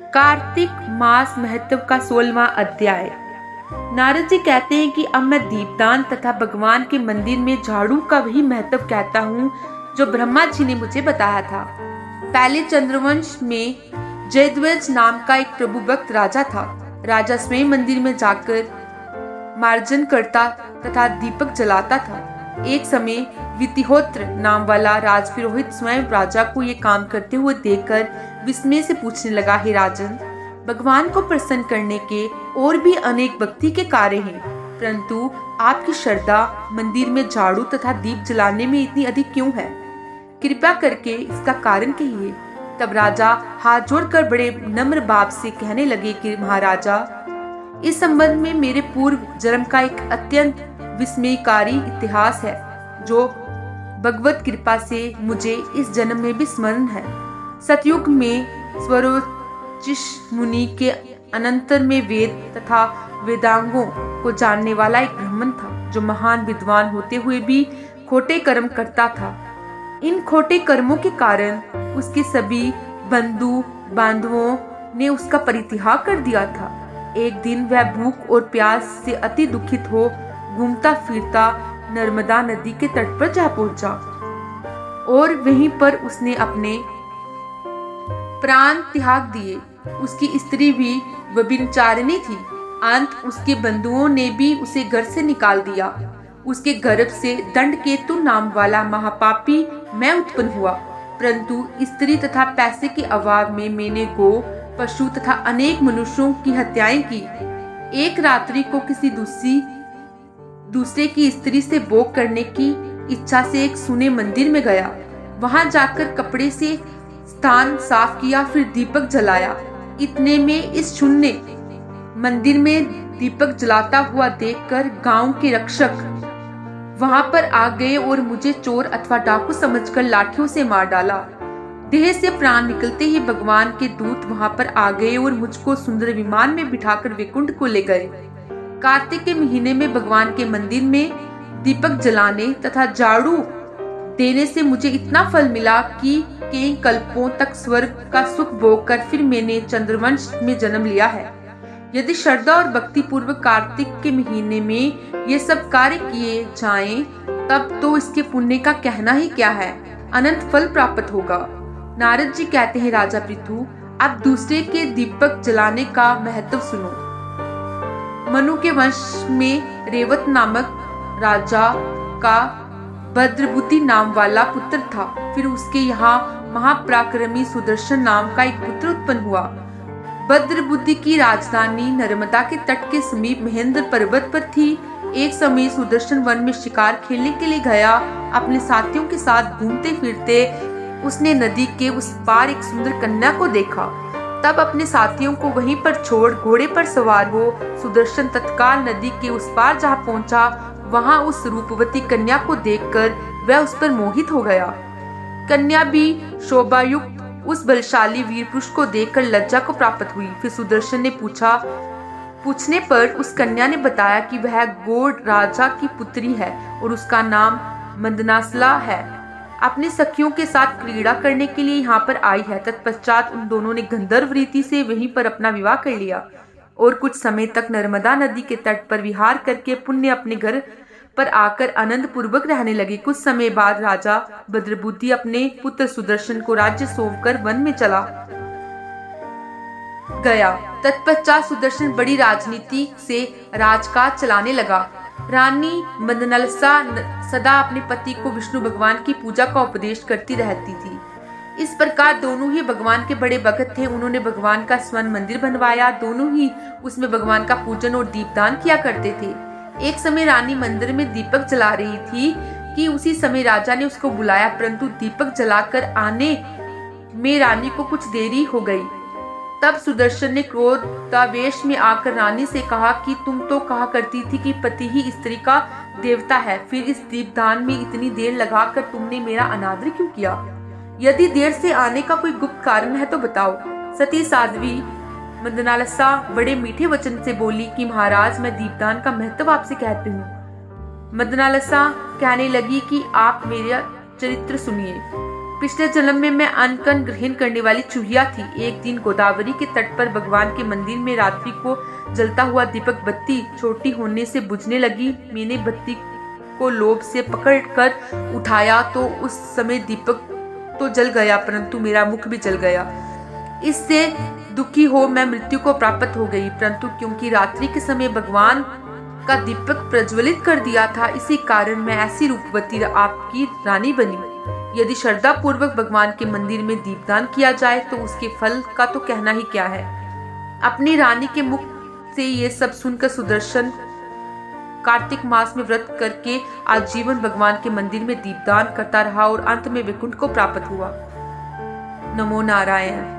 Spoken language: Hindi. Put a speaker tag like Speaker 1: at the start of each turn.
Speaker 1: कार्तिक मास महत्व का 16वां अध्याय। नारद जी कहते हैं कि अब मैं दीपदान तथा भगवान के मंदिर में झाड़ू का वही महत्व कहता हूँ जो ब्रह्मा जी ने मुझे बताया था। पहले चंद्रवंश में जयद्वज नाम का एक प्रभु भक्त राजा था। राजा स्वयं मंदिर में जाकर मार्जन करता तथा दीपक जलाता था। एक समय वितिहोत्र नाम वाला राजपुरोहित स्वयं राजा को ये काम करते हुए देखकर विस्मय से पूछने लगा, हे राजन, भगवान को प्रसन्न करने के और भी अनेक भक्ति के कार्य हैं, परंतु आपकी श्रद्धा मंदिर में झाड़ू तथा दीप जलाने में इतनी अधिक क्यों है? कृपया करके इसका कारण कहिए। तब राजा हाथ जोड़कर बड़े नम्र भाव से कहने लगे कि महाराजा, इस संबंध में मेरे पूर्व जन्म का एक अत्यंत विस्मयकारी इतिहास है जो भगवत कृपा से मुझे इस जन्म में भी स्मरण है। सतयुग में स्वरोचिष मुनि के अनंतर में वेद तथा वेदांगों को जानने वाला एक ब्राह्मण था जो महान विद्वान होते हुए भी खोटे कर्म करता था। इन खोटे कर्मों के कारण उसके सभी बंधु बांधवों ने उसका परित्याग कर दिया था। एक दिन वह भूख और प्यास से अति दुखित हो घूमता फिरता नर्मदा नदी के तट पर जा पहुंचा और वहीं पर उसने अपने प्राण त्याग दिए। उसकी स्त्री भी व्यभिचारिणी थी। अंत उसके बंधुओं ने भी उसे घर से निकाल दिया। उसके गर्भ से दंडकेतु नाम वाला महापापी मैं उत्पन्न हुआ, परंतु स्त्री तथा पैसे के अभाव में मैंने गो पशु तथा अनेक मनुष्यों की हत्याएं की। एक रात्रि को किसी दूसरे की स्त्री से भोग करने की इच्छा से एक सुने मंदिर में गया। वहां जाकर कपड़े से स्थान साफ किया, फिर दीपक जलाया। इतने में इस शून्य मंदिर में दीपक जलाता हुआ देखकर गांव के रक्षक वहां पर आ गए और मुझे चोर अथवा डाकू समझकर लाठियों से मार डाला। देह से प्राण निकलते ही भगवान के दूत वहां पर आ गए और मुझको सुंदर विमान में बिठाकर वैकुंठ को ले गए। कार्तिक के महीने में भगवान के मंदिर में दीपक जलाने तथा झाड़ू देने से मुझे इतना फल मिला कि कई कल्पों तक स्वर्ग का सुख भोग कर फिर मैंने चंद्रवंश में जन्म लिया है। यदि श्रद्धा और भक्ति पूर्वक कार्तिक के महीने में ये सब कार्य किए जाएं, तब तो इसके पुण्य का कहना ही क्या है, अनंत फल प्राप्त होगा। नारद जी कहते हैं, राजा पृथु, अब दूसरे के दीपक जलाने का महत्व सुनो। मनु के वंश में रेवत नामक राजा का भद्रबुद्धि नाम वाला पुत्र था। फिर उसके यहाँ महापराक्रमी सुदर्शन नाम का एक पुत्र उत्पन्न हुआ। भद्रबुद्धि की राजधानी नर्मदा के तट के समीप महेंद्र पर्वत पर थी। एक समय सुदर्शन वन में शिकार खेलने के लिए गया। अपने साथियों के साथ घूमते फिरते उसने नदी के उस पार एक सुंदर कन्या को देखा। तब अपने साथियों को वहीं पर छोड़ घोड़े पर सवार हो सुदर्शन तत्काल नदी के उस पार जहाँ पहुंचा, वहां उस रूपवती कन्या को देखकर वह उस पर मोहित हो गया। कन्या भी शोभायुक्त उस बलशाली वीर पुरुष को देखकर लज्जा को प्राप्त हुई। फिर सुदर्शन ने पूछने पर उस कन्या ने बताया कि वह गौड़ राजा की पुत्री है और उसका नाम मंदनासला है। अपनी सखियों के साथ क्रीड़ा करने के लिए यहाँ पर आई है। तत्पश्चात उन दोनों ने गंधर्व रीति से वहीं पर अपना विवाह कर लिया और कुछ समय तक नर्मदा नदी के तट पर विहार करके पुण्य अपने घर पर आकर आनंद पूर्वक रहने लगे। कुछ समय बाद राजा भद्रबुद्धि अपने पुत्र सुदर्शन को राज्य सौंपकर वन में चला गया। तत्पश्चात सुदर्शन बड़ी राजनीति से राजकाज चलाने लगा। रानी मंदनालसा सदा अपने पति को विष्णु भगवान की पूजा का उपदेश करती रहती थी। इस प्रकार दोनों ही भगवान के बड़े भक्त थे। उन्होंने भगवान का स्वर्ण मंदिर बनवाया। दोनों ही उसमें भगवान का पूजन और दीपदान किया करते थे। एक समय रानी मंदिर में दीपक जला रही थी कि उसी समय राजा ने उसको बुलाया, परंतु दीपक जलाकर आने में रानी को कुछ देरी हो गई। तब सुदर्शन ने क्रोधावेश में आकर रानी से कहा कि तुम तो कहा करती थी कि पति ही स्त्री का देवता है, फिर इस दीपदान में इतनी देर लगाकर तुमने मेरा अनादर क्यों किया? यदि देर से आने का कोई गुप्त कारण है तो बताओ। सती साध्वी मंदनालसा बड़े मीठे वचन से बोली कि महाराज, मैं दीपदान का महत्व आपसे कहती हूँ। मंदनालसा कहने लगी कि आप मेरा चरित्र सुनिए। पिछले जन्म में मैं अन्न ग्रहण करने वाली चूहिया थी। एक दिन गोदावरी के तट पर भगवान के मंदिर में रात्रि को जलता हुआ दीपक बत्ती छोटी होने से बुझने लगी। मैंने बत्ती को लोभ से पकड़कर उठाया तो उस समय दीपक तो जल गया, परंतु मेरा मुख भी जल गया। इससे दुखी हो मैं मृत्यु को प्राप्त हो गई, परंतु क्योंकि रात्रि के समय भगवान का दीपक प्रज्वलित कर दिया था, इसी कारण मैं ऐसी रूपवती आपकी रानी बनी। यदि श्रद्धा पूर्वक भगवान के मंदिर में दीपदान किया जाए तो उसके फल का तो कहना ही क्या है। अपनी रानी के मुख से ये सब सुनकर सुदर्शन कार्तिक मास में व्रत करके आजीवन भगवान के मंदिर में दीपदान करता रहा और अंत में वैकुंठ को प्राप्त हुआ। नमो नारायण।